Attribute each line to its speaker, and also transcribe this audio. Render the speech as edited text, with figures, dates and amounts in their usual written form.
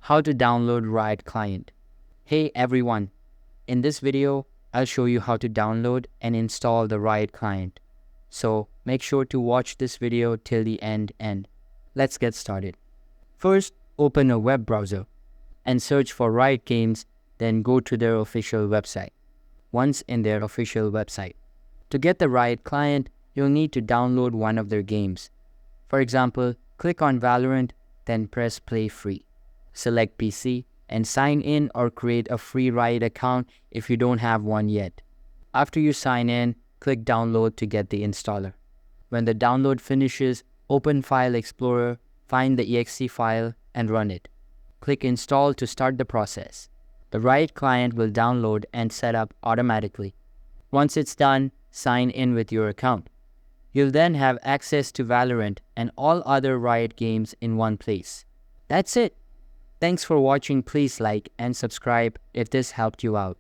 Speaker 1: How to download Riot client. Hey everyone, in this video, I'll show you how to download and install the Riot client. So make sure to watch this video till the end and let's get started. First, open a web browser and search for Riot Games, then go to their official website. Once in their official website, to get the Riot client, you'll need to download one of their games. For example, click on Valorant, then press Play Free. Select PC and sign in or create a free Riot account if you don't have one yet. After you sign in, click Download to get the installer. When the download finishes, open File Explorer, find the exe file and run it. Click Install to start the process. The Riot client will download and set up automatically. Once it's done, sign in with your account. You'll then have access to Valorant and all other Riot games in one place. That's it. Thanks for watching. Please like and subscribe if this helped you out.